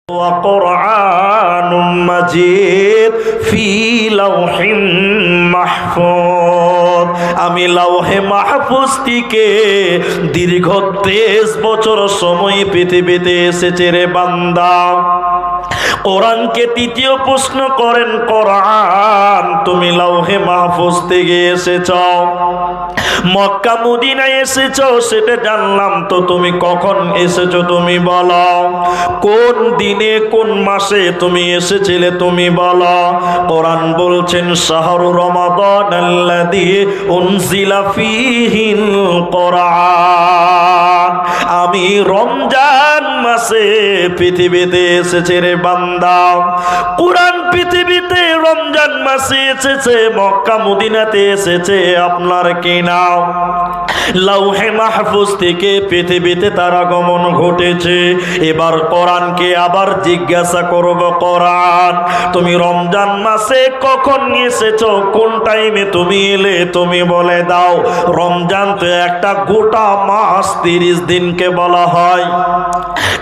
وقرآن مجيد في لوح محفوظ আমি লৌহে মাহফুজ থেকে দীর্ঘ 23 বছর সময় পৃথিবীতে এসেছে রে বান্দা। কোরআনকে তৃতীয় প্রশ্ন করেন, কোরআন তুমি লৌহে মাহফুজ থেকে এসেছ, মক্কা মদিনায় এসেছ সেটা জানলাম, তো তুমি কখন এসেছো তুমি বলো, কোন দিনে কোন মাসে তুমি এসেছিলে তুমি বলো। কোরআন বলছেন শাহরু রমাদান আল্লাযী উনজিলা ফীহিল কোরআন, আমি রমজান মাসে পৃথিবীতে এসেছে রে বান্দা। কোরআন পৃথিবীতে রমজান মাসে এসেছে, মক্কা মদিনাতে এসেছে আপনার কি না? লৌহে মাহফুজ থেকে পৃথিবীতে তার আগমন ঘটেছে। এবার কোরআনকে আবার জিজ্ঞাসা করব, কোরআন তুমি রমজান মাসে কখন এসেছো, কোন টাইমে তুমি এলে তুমি বলে দাও। রমজান তো একটা গোটা মাস 30 দিনকে বলা হয়,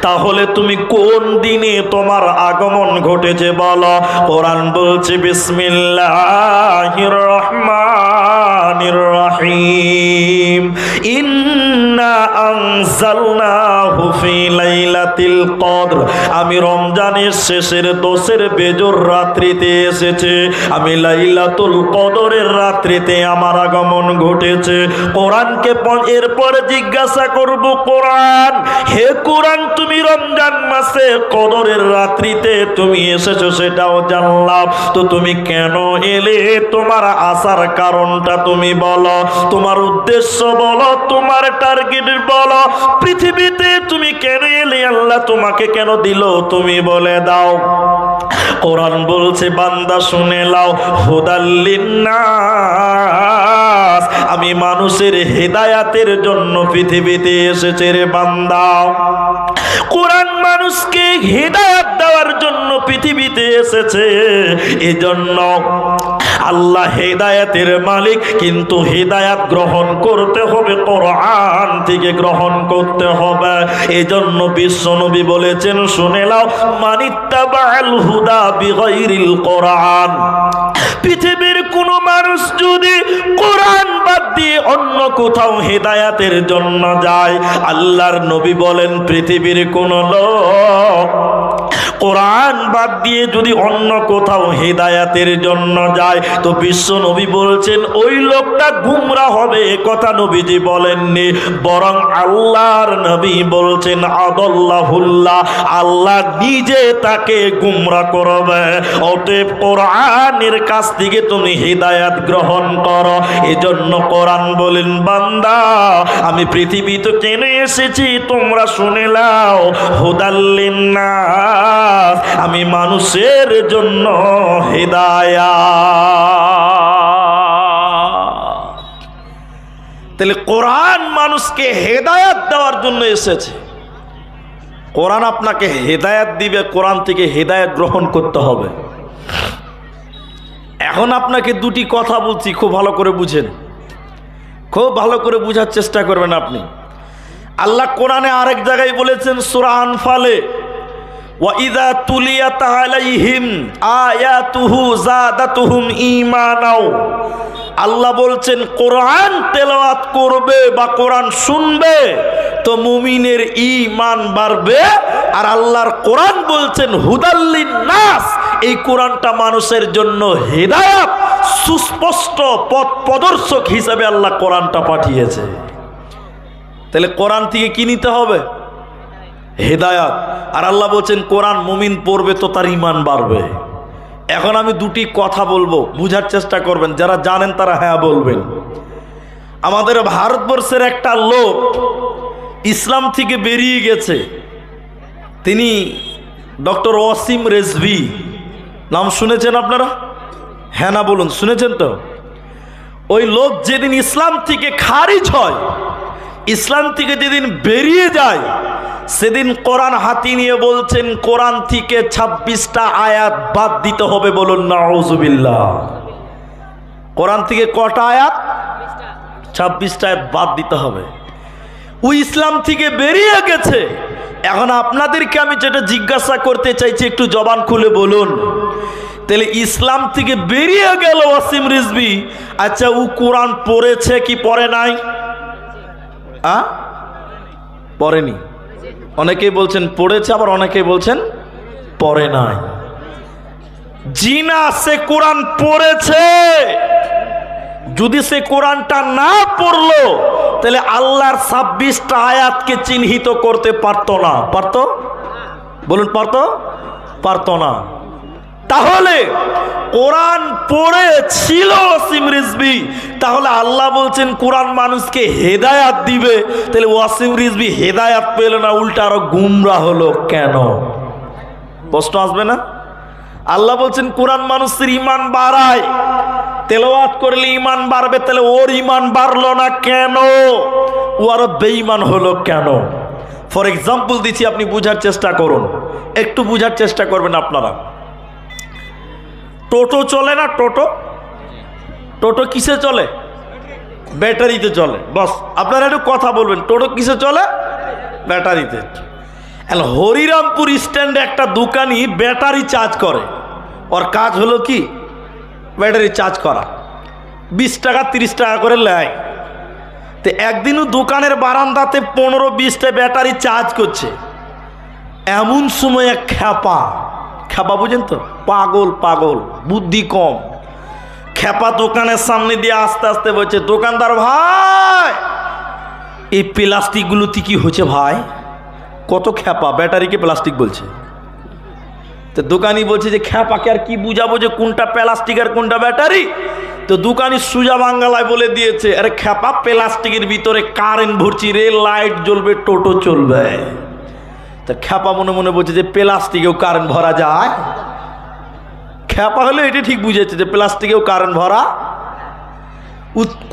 তাহলে তুমি কোন দিনে তোমার আগমন ঘটেছে বলো। কোরআন বলছে বিসমিল্লাহির রহমানির রহিম, ইন্না আনজালনাহু ফি লাইলাতিল কদর, আমি রমজানের শেষের 10 বেজর রাত্রিতে এসেছে, আমি লাইলাতুল কদরের রাত্রিতে আমার আগমন ঘটেছে। কোরআনকে এরপর জিজ্ঞাসা করব, কোরআন হে কোরআন তুমি রমজান মাসে কদরের রাত্রিতে তুমি এসেছো সেটাও জানলাম, তো তুমি কেন এলে, তোমার আসার কারণটা তুমি বলো, তোমার উদ্দেশ্য বলো, তোমার টার্গেট বলো, পৃথিবীতে তুমি কেন এলে, আল্লাহ তোমাকে কেন দিল তুমি বলে দাও। কোরআন বলছে বান্দা শুনে লাও, হুদাল লিন্নাস, আমি মানুষের হেদায়াতের জন্য পৃথিবীতে এসেছে রে বান্দা। কোরআন মানুষকে হেদায়াত দেওয়ার জন্য পৃথিবীতে এসেছে, এজন্য আল্লাহ হেদায়াতের মালিক, কিন্তু হেদায়াত গ্রহণ করতে হবে কোরআন থেকে গ্রহণ করতে হবে। এজন্য বিশ্বনবী বলেছেন শুনে নাও, মানিত্তাবাল হুদা বিগাইরিল কোরআন, পৃথিবীর কোন মানুষ যদি কোরআন বাদ দিয়ে অন্য কোথাও হেদায়াতের জন্য যায়, আল্লাহর নবী বলেন পৃথিবীর কোন লোক কোরআন বাদ দিয়ে যদি অন্য কোথাও হেদায়াতের জন্য যায়, তো বিশ্ব নবী বলছেন ওই লোকটা গুমরা হবে। কথা নবীজি বলেননি, বরং আল্লাহর নবী বলছেন আদাল্লাহুল্লাহ, আল্লাহ নিজে তাকে গুমরা করবে। অতএব কোরআনের কাছ থেকে তুমি হেদায়াত গ্রহণ করো। এজন্য কোরআন বলেন বান্দা আমি পৃথিবীতে কেন এসেছি তোমরা শুনে নাও, হুদাল লিন্নাস, আমি মানুষের জন্য হেদায়াত। তাহলে কোরআন মানুষকে হেদায়াত দেওয়ার জন্য এসেছে। কোরআন আপনাকে হেদায়াত দিবে, কোরআন থেকে হেদায়াত গ্রহণ করতে হবে। এখন আপনাকে দুটি কথা বলছি, খুব ভালো করে বুঝেন, খুব ভালো করে বুঝার চেষ্টা করবেন আপনি। আল্লাহ কোরআনে আরেক জায়গায় বলেছেন সূরা আনফালে, ওয়াইযা তুলিয়াত আলাইহিম আয়াতুহু যাদাতুহুম ঈমানাও, আল্লাহ বলছেন কোরআন তেলাওয়াত করবে বা কোরআন শুনবে তো মুমিনের ঈমান বাড়বে। আর আল্লাহর কোরআন বলছেন হুদাল লিন্নাস, এই কোরআনটা মানুষের জন্য হেদায়াত, সুস্পষ্ট পথ প্রদর্শক হিসেবে আল্লাহ কোরআনটা পাঠিয়েছে। তাহলে কোরআন থেকে কি নিতে হবে? হেদায়াত। আর আল্লাহ বলছেন কোরআন মুমিন পড়বে তো তার ঈমান বাড়বে। এখন আমি দুটি কথা বলবো, বুঝার চেষ্টা করবেন, যারা জানেন তারা হ্যাঁ বলবেন। আমাদের ভারতবর্ষের একটা লোক ইসলাম থেকে বেরিয়ে গেছে, তিনি ডক্টর ওয়াসিম রেজভি, নাম শুনেছেন আপনারা? হ্যাঁ না বলুন, শুনেছেন তো? ওই লোক যেদিন ইসলাম থেকে খারিজ হয়, ইসলাম থেকে যেদিন বেরিয়ে যায়, সেদিন কোরআন হাতি নিয়ে বলছেন কোরআন থেকে 26টা আয়াত বাদ দিতে হবে। বলুন নাউজুবিল্লাহ। কোরআন থেকে কটা আয়াত? 26টা আয়াত বাদ দিতে হবে। ও ইসলাম থেকে বেরিয়ে গেছে, এখন আপনাদেরকে আমি যেটা জিজ্ঞাসা করতে চাইছি একটু জবান খুলে বলুন, তাহলে ইসলাম থেকে বেরিয়ে গেল ওয়াসিম রিজভী, আচ্ছা ও কোরআন পড়েছে কি পড়ে নাই? পড়েনি। অনেকেই বলছেন পড়েছে, আবার অনেকেই বলছেন পড়ে নাই। জি না, সে কোরআন পড়েছে। যদি সে কোরআনটা না পড়লো তাহলে আল্লাহর 26টা আয়াতকে চিহ্নিত করতে পারতো না। পারতো? বলুন পারতো? পারতো না। তাহলে কোরআন পড়েছিল ওয়াসিম রিজভী, তাহলে আল্লাহ বলছেন কোরআন মানুষকে হেদায়াত দিবে, তাহলে ওয়াসিম রিজভী হেদায়াত পেল না, উল্টা আরো গুমরা হলো কেন? প্রশ্ন আসবে না? আল্লাহ বলছেন কোরআন মানুষের ঈমান বাড়ায়, তেলাওয়াত করলে ঈমান বাড়বে, তাহলে ওর ঈমান বাড়লো না কেন? ও আরো বেঈমান হলো কেন? ফর এক্সাম্পল দিচ্ছি, আপনি বুঝার চেষ্টা করুন, একটু বুঝার চেষ্টা করবেন আপনারা। টোটো চলে না? টোটো টোটো কিসে চলে? ব্যাটারিতে চলে। বস আপনারা একটু কথা বলবেন, টোটো কিসে চলে? ব্যাটারিতে। হরিরামপুর স্ট্যান্ডে একটা দোকানি ব্যাটারি চার্জ করে, ওর কাজ হলো কি ব্যাটারি চার্জ করা, 20 টাকা 30 টাকা করে নেয়। তো একদিনও দোকানের বারান্দাতে 15-20টা ব্যাটারি চার্জ করছে। এমন সময় এক খ্যাপা, খ্যাপা বুঝেন তো, পাগল পাগল বুদ্ধি কম, খ্যাপা দোকানের সামনে দিয়ে আস্তে আস্তে বলছে, দোকানদার ভাই এই প্লাস্টিকগুলোতে কি হচ্ছে ভাই? কত খ্যাপা, ব্যাটারিকে প্লাস্টিক বলছে। তো দোকানি বলছে যে খ্যাপাকে আর কি বুঝাবো যে কোনটা প্লাস্টিক আর কোনটা ব্যাটারি? তো দোকানি সুজা বাংলায় বলে দিয়েছে, আরে খ্যাপা প্লাস্টিকের ভিতরে কারেন্ট ভরছি রে, লাইট জ্বলবে, টোটো চলবে। তা খ্যাপা মনে মনে বলছে যে প্লাস্টিকেও কারেন্ট ভরা যায়। খ্যাপা হলে এটা ঠিক বুঝেছে যে প্লাস্টিকেও কারেন্ট ভরা।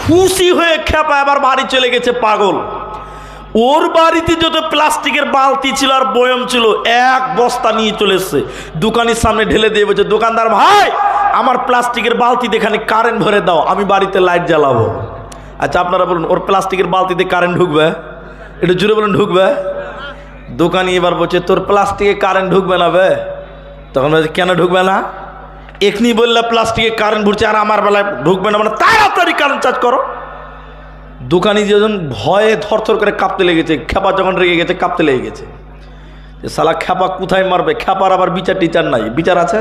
খুশি হয়ে খ্যাপা এবার বাড়ি চলে গেছে পাগল। ওর বাড়িতে যত প্লাস্টিকের বালতি ছিল আর বয়ম ছিল, এক বস্তা নিয়ে চলে এসছে, দোকানের সামনে ঢেলে দিয়ে বলছে, দোকানদার ভাই আমার প্লাস্টিকের বালতিতে এখানে কারেন্ট ভরে দাও, আমি বাড়িতে লাইট জ্বালাবো। আচ্ছা আপনারা বলুন, ওর প্লাস্টিকের বালতিতে কারেন্ট ঢুকবে? একটু জোরে বলুন, ঢুকবে? দোকানি এবার বলছে, তোর প্লাস্টিকে কারেন্ট ঢুকবে না বে। তখন বলছে, কেন ঢুকবে না? এখনি বললে প্লাস্টিকে কারেন্ট ভরছে আর আমার বেলায় ঢুকবে না, মানে তাড়াতাড়ি কারেন্ট চার্জ করো। দোকানি যখন ভয়ে থরথর করে কাঁপতে লেগেছে, খ্যাপা যখন রেগে গেছে কাঁপতে লেগে গেছে, যে শালা খ্যাপা কোথায় মারবে, খ্যাপার আবার বিচার টিচার নাই, বিচার আছে?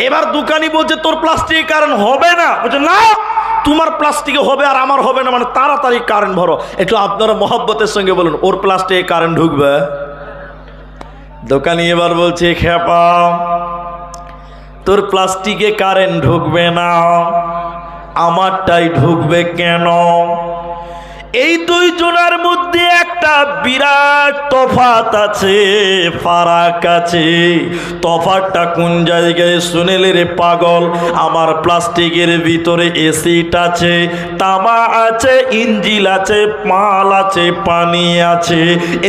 এবার দোকানি বলছে, তোর প্লাস্টিকে কারেন্ট হবে না। বলছে, না তোমার প্লাস্টিকে হবে আর আমার হবে না, মানে তাড়াতাড়ি কারেন্ট ভরো। একটু আপনারা মহব্বতের সঙ্গে বলুন, ওর প্লাস্টিকে কারেন্ট ঢুকবে? দোকানি এবার বলছে, খ্যাপা তোর প্লাস্টিকে কারেন্ট ঢুকবে না, আমারটাই ঢুকবে কেন? এই দুইজনের মধ্যে একটা বিরাট তফাৎ আছে, ফারাক আছে। তফাৎটা কোন জায়গায় শুনেলে রে পাগল? আমার প্লাস্টিকের ভিতরে এসিড আছে, তামা আছে, ইঞ্জিল আছে, মাল আছে, পানি আছে,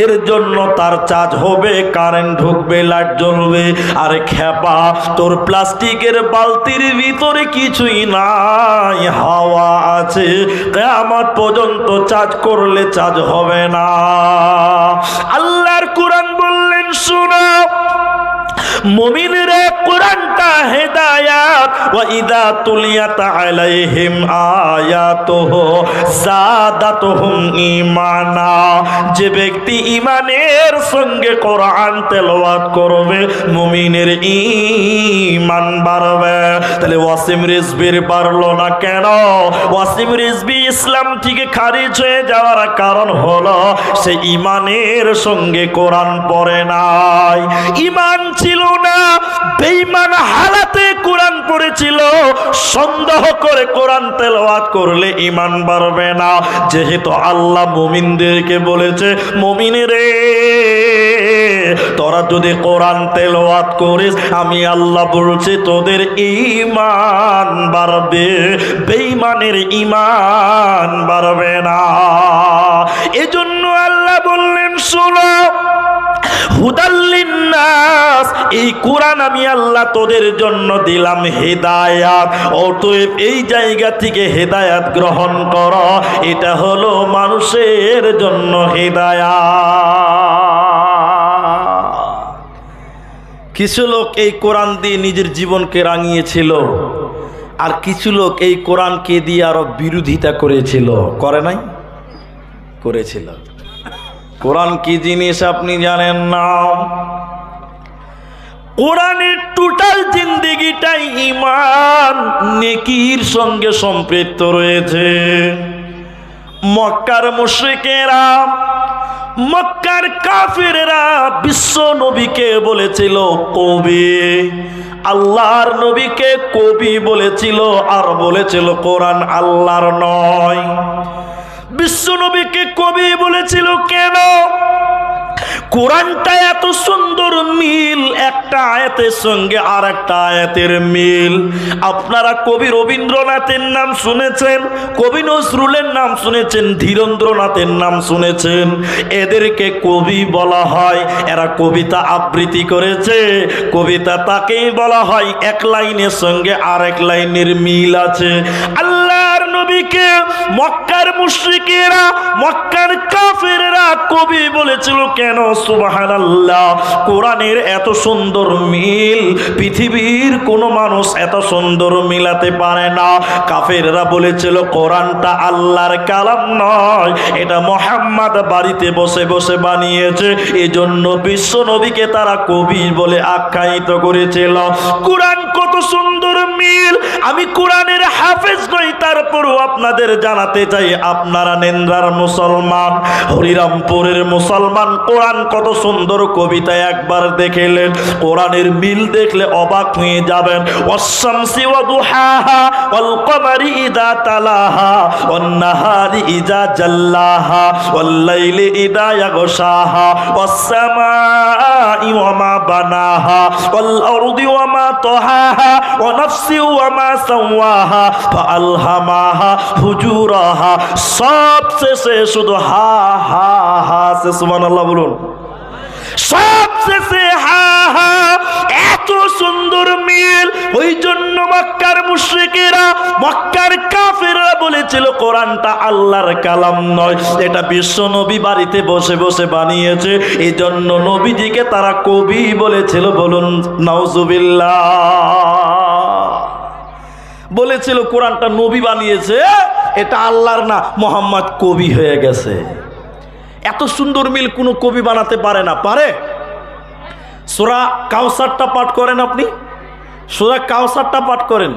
এর জন্য তার চার্জ হবে, কারেন্ট ঢুকবে, লাইট জ্বলবে। আরে খ্যাপা তোর প্লাস্টিকের বালতির ভিতরে কিছুই নাই, হাওয়া আছে, কিয়ামত পর্যন্ত চার্জ করলে চার্জ হবে না। আল্লাহর কোরআন বললেন, শোনো মুমিনরা, কোরআনটা হেদায়াত, ওয়া ইযা তুলিয়াত আলাইহিম আয়াতুহু যাদাতুহুম ঈমানা। যে ব্যক্তি ঈমানের সঙ্গে কোরআন তেলাওয়াত করবে, মুমিনের ঈমান বাড়বে। তাহলে ওয়াসিম রিজভীর বাড়লো না কেন? ওয়াসিম রিজভী ইসলাম থেকে খারিজ হয়ে যাওয়ার কারণ হলো সে ঈমানের সঙ্গে কোরআন পড়ে নাই, ঈমান ছিল না, বেঈমান হালাতে কোরআন পড়েছিল। সন্দেহ করে কোরআন তেলাওয়াত করলে ঈমান বাড়বে না। যেহেতু আল্লাহ মুমিনদেরকে বলেছে, মুমিন রে তোরা যদি কোরআন তেলাওয়াত করিস, আমি আল্লাহ বলছি তোদের ঈমান বাড়বে, বেঈমানের ঈমান বাড়বে না। এজন্য আল্লাহ বললেন, শোনো হুদাল লিন্নাস, এই কোরআন আমি আল্লাহ তোদের জন্য দিলাম হেদায়াত। অতএব এই জায়গা থেকে হেদায়াত গ্রহণ কর, এটা হলো মানুষের জন্য হেদায়াত। কিছু লোক এই কোরআন দিয়ে নিজের জীবনকে রাঙিয়েছিল, আর কিছু লোক এই কোরআনকে দিয়ে আরো বিরোধিতা করেছিল। করে নাই? করেছিল। কোরআন কি জিনিস আপনি জানেন না? কোরআনের টোটাল জিন্দেগিটাই ঈমান নেকির সঙ্গে সম্পৃক্ত রয়েছে। মক্কার মুশরিকেরা, মক্কার কাফেরেরা বিশ্ব নবীকে বলেছিল কবি, আল্লাহর নবীকে কবি বলেছিল, আর বলেছিল কোরআন আল্লাহর নয়। বিশ্ব নবীকে কবি বলেছিল কেন? কোরআনটা এত সুন্দর মিল, একটা আয়াতের সঙ্গে আর একটা আয়াতের মিল। আপনারা কবি রবীন্দ্রনাথের নাম শুনেছেন, কবি নজরুলের নাম শুনেছেন, ধীরেন্দ্রনাথের নাম শুনেছেন। এদেরকে কবি বলা হয়, এরা কবিতা আবৃত্তি করেছে। কবিতা তাকেই বলা হয় এক লাইনের সঙ্গে আর এক লাইনের মিল আছে। আল্লাহর নবীকে মক্কার মুশরিকেরা, মক্কার কাফেরেরা কবি বলেছিল কেন? সুবহানাল্লাহ, কোরআনের এত সুন্দর মিল পৃথিবীর কোন মানুষ এত সুন্দর মিলাতে পারে না। কাফেররা বলেছিল কোরআনটা আল্লাহর কালাম নয়, এটা মুহাম্মদ বাড়িতে বসে বসে বানিয়েছে। এজন্য বিশ্ব নবীকে তারা কবি বলে আখ্যায়িত করেছিল। কোরআন কত সুন্দর মিল, আমি কোরআনের হাফেজ নই, তারপরও আপনাদের জানাতে চাই, আপনারা নেন্দ্রার মুসলমান, হরিরামপুরের মুসলমান, কোরআন কত সুন্দর কবিতা একবার দেখলেন, কোরআনের মিল দেখলে অবাক হয়ে যাবেন। ওয়াশ-শামসি ওয়া দুহাহা ওয়াল কমারি ইযা তালাহা ওয়ান নাহারি ইযা জাল্লাহা ওয়াল লাইলি ইযা ইয়াগশাহা ওয়াস সামাই ওয়া মা বানাহা ওয়াল আরদি ওয়া মা তাহাহা ওয়া নাফসি ওয়া মা সাওয়াহা ফাআলহামাহা ফুজুরাহা। সব শেষে শুধু হা হা হা, সুবহানাল্লাহ বলুন। সব শেষে হা হা, এত সুন্দর মিল। ওই জন্য মক্কার মুশরিকেরা, মক্কার কাফেররা বলেছিল কোরআনটা আল্লাহর কালাম নয়, এটা বিশ্ব নবী বাড়িতে বসে বসে বানিয়েছে। এই জন্য নবীজিকে তারা কবি বলেছিল। বলুন নাউজুবিল্লাহ। বলেছিল কোরআনটা নবী বানিয়েছে, এটা আল্লাহর না, মুহাম্মদ কবি হয়ে গেছে। এত সুন্দর মিল কোন কবি বানাতে পারে না। পারে? সূরা কাউসারটা পাঠ করেন আপনি, সূরা কাউসারটা পাঠ করেন।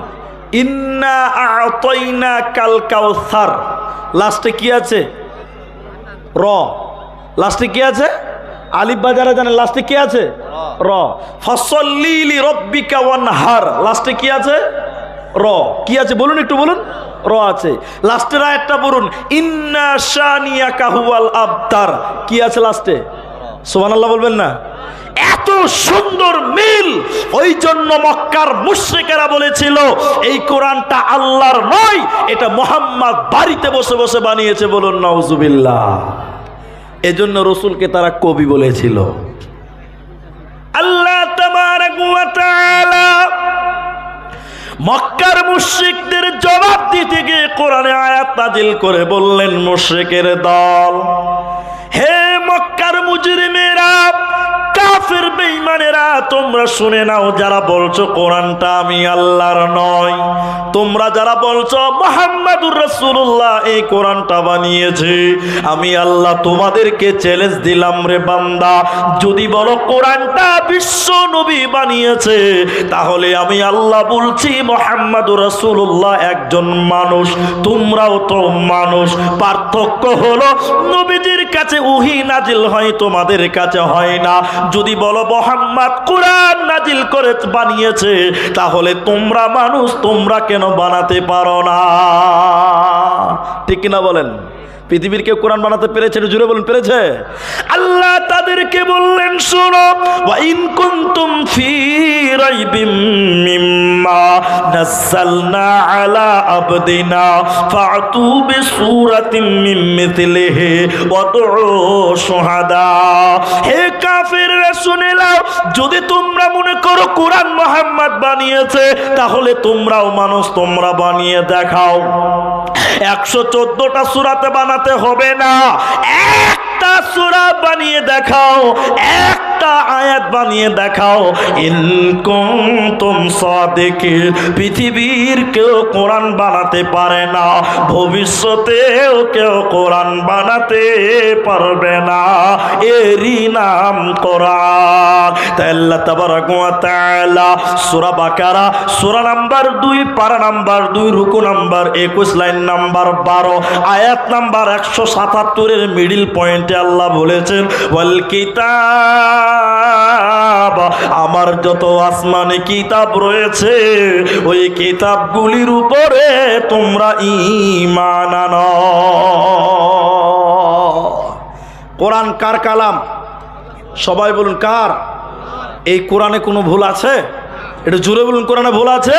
ইন্না আ'তাইনা কাল কাউসার, লাস্টে কি আছে? র। লাস্টে কি আছে? আলিফ বাজারে জানেন, লাস্টে কি আছে? র। ফাসাল্লি লিরাব্বিকা ওয়ানহার, লাস্টে কি আছে? র। কি আছে বলুন, একটু বলুন। র আছে। লাস্টের আয়াতটা বলুন, ইন্না শানিয়াকা হুয়াল আবতার, কি আছে লাস্টে? সুবহানাল্লাহ বলবেন না? এত সুন্দর মিল। ওই জন্য মক্কার মুশরিকেরা বলেছিল এই কোরআনটা আল্লাহর নয়, এটা মুহাম্মদ বাড়িতে বসে বসে বানিয়েছে। বলুন নাউজুবিল্লাহ। এজন্য রাসূলকে তারা কবি বলেছিল। আল্লাহ তাবারাক ওয়া তাআলা মক্কার মুশরিকদের জবাব দিতে গিয়ে কোরআনে আয়াত নাজিল করে বললেন, মুশরিকের দল, হে মক্কার মুজরিমেরা, কাফের বেঈমানেরা, তোমরা শুনে নাও, যারা বলছো কোরআনটা আমি আল্লাহর নয়, তোমরা যারা বলছো মুহাম্মাদুর রাসূলুল্লাহ এই কোরআনটা বানিয়েছে, আমি আল্লাহ তোমাদেরকে চ্যালেঞ্জ দিলাম রে বান্দা, যদি বলো কোরআনটা বিশ্ব নবী বানিয়েছে, তাহলে আমি আল্লাহ বলছি মুহাম্মাদুর রাসূলুল্লাহ একজন মানুষ, তোমরাও তো মানুষ। পার্থক্য হলো নবীজির কাছে ওহী নাজিল হয়, তোমাদের কাছে হয় না। যদি বলো মুহাম্মদ কোরআন নাজিল করে বানিয়েছে, তাহলে তোমরা মানুষ, তোমরা কেন বানাতে পারো না? ঠিক কিনা বলেন? পৃথিবীর কেউ কোরআন বানাতে পেরেছে? জুড়ে বলুন, পেরেছে? আল্লাহ তাদেরকে বললেন, শোনো, ওয়া ইন কুনতুম ফি রাইবিম মিম্মা নাযালনা আলা আবদিনা ফাতু বিসূরাতিন মিন মিথলিহি ওয়াদউ শুহাদা। হে কাফিররা শুনে নাও, যদি তোমরা মনে করো কোরআন মুহাম্মদ বানিয়েছে, তাহলে তোমরাও মানুষ, তোমরা বানিয়ে দেখাও। 114টা সূরাতে বানাতে হবে না, একটা সূরা বানিয়ে দেখাও, একটা আয়াত বানিয়ে দেখাও। ইন কুনতুম সাদিকিন। পৃথিবীর কেউ কোরআন বানাতে পারে না, ভবিষ্যতেও কেউ কোরআন বানাতে পারবে না, এরই নাম কোরআন। তাই আল্লাহ তাবারাক ওয়া তাআলা সূরা বাকারা সূরা নাম্বার 2 পারা নাম্বার 2 রুকু নাম্বার 21 লাইন নাম্বার 12 আয়াত নাম্বার 177 এর মিডল পয়েন্টে আল্লাহ বলেছেন, ওয়াল কিতাব, আমার যত আসমানি কিতাব রয়েছে ওই কিতাবগুলির উপরে তোমরা ঈমান আনো। কোরআন কার কালাম? সবাই বলুন, কার? এই কোরআনে কোনো ভুল আছে? একটু জোরে বলুন, কোরআনে ভুল আছে?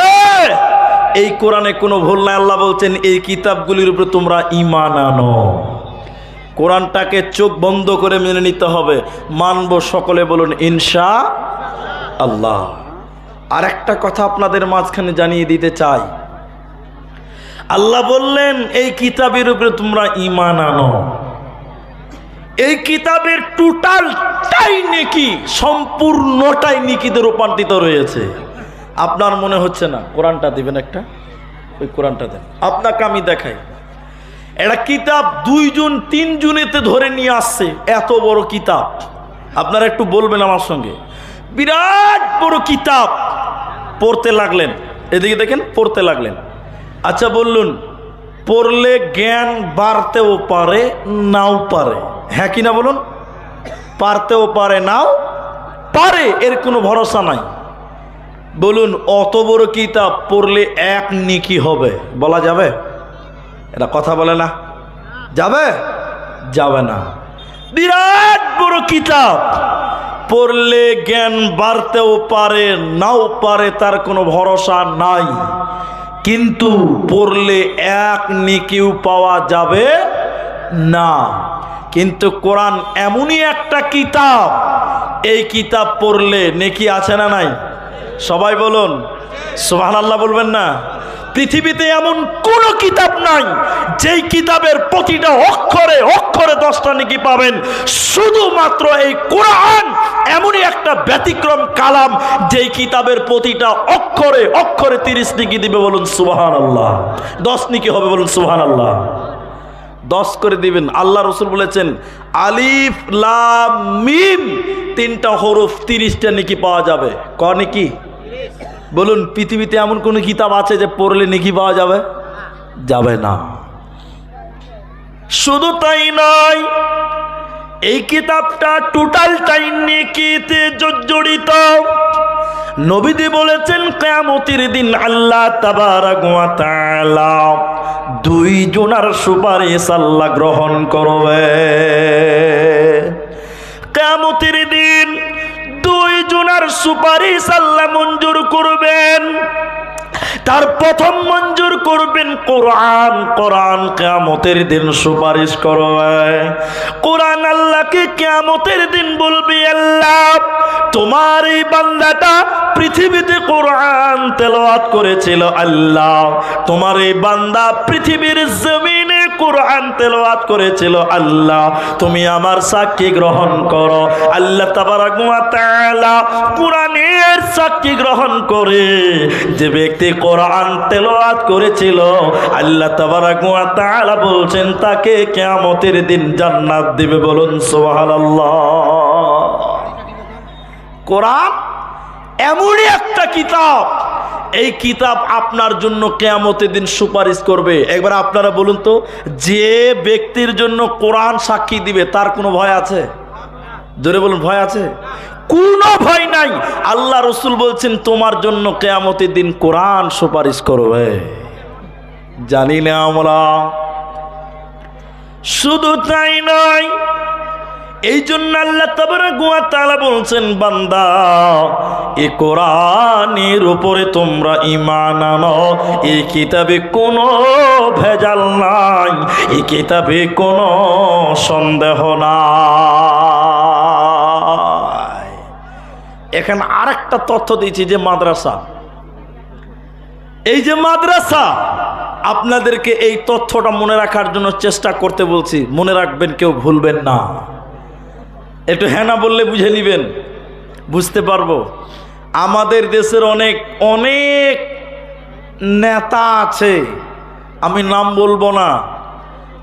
এই কোরআনে কোনো ভুল নাই। আল্লাহ বলছেন এই কিতাবগুলির উপরে তোমরা ঈমান আনো। কোরআনটাকে চোখ বন্ধ করে মেনে নিতে হবে, মানব। সকলে বলুন ইনশাআল্লাহ। আর একটা কথা আপনাদের মাঝখানে জানিয়ে দিতে চাই, আল্লাহ বললেন এই কিতাবের উপরে তোমরা ঈমান আনো। এই কিতাবের টোটালটাই নেকি, সম্পূর্ণটাই নেকিতে রূপান্তরিত রয়েছে। আপনার মনে হচ্ছে না? কোরআনটা দিবেন একটা, ওই কোরআনটা দেন, আপনাকে আমি দেখাই। এটা কিতাব 2 জন 3 জনেতে ধরে নিয়ে আসছে, এত বড় কিতাব। আপনারা একটু বলবেন আমার সঙ্গে, বিরাট বড় কিতাব। পড়তে লাগলেন, এদিকে দেখেন, পড়তে লাগলেন। আচ্ছা বলুন, পড়লে জ্ঞান বাড়তেও পারে, নাও পারে, হ্যাঁ কিনা বলুন? পারতেও পারে, নাও পারে, এর কোনো ভরসা নাই। বলুন, অত বড় কিতাব পড়লে 1 নেকি হবে, বলা যাবে? এটা কথা বলে না, যাবে? যাবে না। বিরাট বড় কিতাব, পড়লে জ্ঞান বাড়তেও পারে, নাও পারে, তার কোনো ভরসা নাই। কিন্তু পড়লে 1 নেকিও পাওয়া যাবে না। কিন্তু কোরআন এমনই একটা কিতাব, এই কিতাব পড়লে নেকি আছে না নাই? সবাই বলুন সুবহানাল্লাহ, বলবেন না? পৃথিবীতে এমন কোন কিতাব নাই যেই কিতাবের প্রতিটা অক্ষরে অক্ষরে 10টা নেকি পাবেন। শুধুমাত্র এই কোরআন এমনই একটা ব্যতিক্রম কালাম, যেই কিতাবের প্রতিটা অক্ষরে অক্ষরে 30 নেকি দিবে। বলুন সুবহানাল্লাহ। 10 নেকি হবে, বলুন সুবহানাল্লাহ। 10 করে দিবেন। আল্লাহ রসুল বলেছেন, আলিফ লাম মিম 3টা হরফ 30টা নেকি পাওয়া যাবে। ক নেকি? বলুন, পৃথিবীতে এমন কোন কিতাব আছে যে পড়লে নেকি পাওয়া যাবে? যাবে না। শুধু তাই নয়, এই কিতাবটা টোটালটাই নেকিতে জড়িত। নবীজি বলেছেন, কিয়ামতের দিন আল্লাহ তাবারাক ওয়া তাআলা 2 জনের সুপারিশ আল্লাহ গ্রহণ করবে। কিয়ামতের দিন 2 জনের সুপারিশ আল্লাহ মঞ্জুর করবেন। তার প্রথম মঞ্জুর করবেন কোরআন। কোরআন কিয়ামতের দিন সুপারিশ করবে। কোরআন আল্লাহকে কিয়ামতের দিন বলবে, আল্লাহ তোমার এই বান্দাটা পৃথিবীতে কোরআন তেলাওয়াত করেছিল, আল্লাহ তোমার এই বান্দা পৃথিবীর জমিনে কোরআন তেলাওয়াত করেছিল, আল্লাহ তুমি আমার সাক্ষী গ্রহণ করো। আল্লাহ তাবারাক ওয়া তাআলা কোরআনের সাক্ষী গ্রহণ করে যে ব্যক্তি কোরআন তেলাওয়াত করেছিল, আল্লাহ তাবারাক ওয়া তাআলা বলছেন তাকে কিয়ামতের দিন জান্নাত দিবে। বলুন সুবহানাল্লাহ। কোরআন এমনই একটা কিতাব, এই কিতাব আপনার জন্য কিয়ামতের দিন সুপারিশ করবে। একবার আপনারা বলুন তো, যে ব্যক্তির জন্য কোরআন সাক্ষী দিবে তার কোনো ভয় আছে? জোরে বলুন, ভয় আছে? কোনো ভয় নাই। আল্লাহ রসুল বলছেন তোমার জন্য কিয়ামতের দিন কোরআন সুপারিশ করবে। জানি না আমরা, শুধু তাই নয়, এই জন্য আল্লাহ তাবারাক ওয়া তাআলা বলছেন, বান্দা এই কোরআনের উপরে তোমরা ঈমান আনো, এই কিতাবে কোনো ভেজাল নাই, এই কিতাবে কোনো সন্দেহ নাই। এখানে আরেকটা তথ্য দিয়েছি যে মাদ্রাসা, এই যে মাদ্রাসা, আপনাদেরকে এই তথ্যটা মনে রাখার জন্য চেষ্টা করতে বলছি। মনে রাখবেন, কেউ ভুলবেন না। একটু হ্যাঁ না বললে বুঝে নিবেন, বুঝতে পারবো। আমাদের দেশের অনেক অনেক নেতা আছে, আমি নাম বলবো না,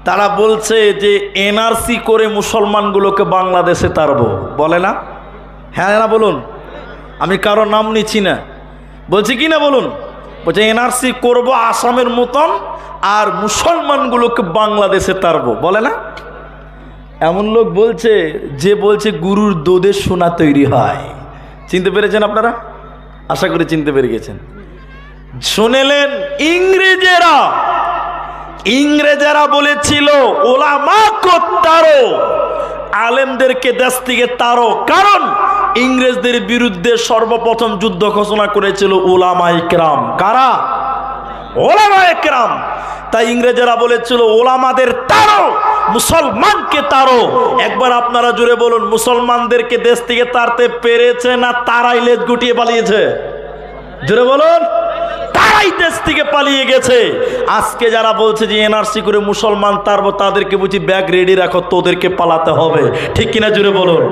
তারা বলছে যে এনআরসি করে মুসলমানগুলোকে বাংলাদেশে তাড়বো, বলে না? হ্যাঁ না বলুন, আমি কারো নাম নিচ্ছি না, বলছি কি না বলুন। বলছে এনআরসি করবো আসামের মতন, আর মুসলমানগুলোকে বাংলাদেশে তাড়বো, বলে না? এমন লোক বলছে যে বলছে গুরুর দুধে সোনা তৈরি হয়। চিনতে পেরেছেন আপনারা? আশা করি চিনতে পেরে গেছেন। শুনেলেন, ইংরেজেরা বলেছিল ওলামা কো তাড়ো, আলেমদেরকে দেশ থেকে তাড়ো। কারণ ইংরেজদের বিরুদ্ধে সর্বপ্রথম যুদ্ধ ঘোষণা করেছিল উলামায়ে কেরাম। কারা? ওলামায়ে কেরাম। তাই ইংরেজেরা বলেছিল ওলামাদের তাড়ো, মুসলমানকে তাড়ো। একবার আপনারা জুড়ে বলুন, মুসলমানদেরকে দেশ থেকে তাড়তে পেরেছে না তারাই লেজ গুটিয়ে পালিয়েছে? জুড়ে বলুন, তারাই দেশ থেকে পালিয়ে গেছে। আজকে যারা বলছে যে এনআরসি করে মুসলমান তাড়বো, তাদেরকে বুঝি ব্যাগ রেডি রাখো, তোদেরকে পালাতে হবে। ঠিক কিনা জুড়ে বলুন।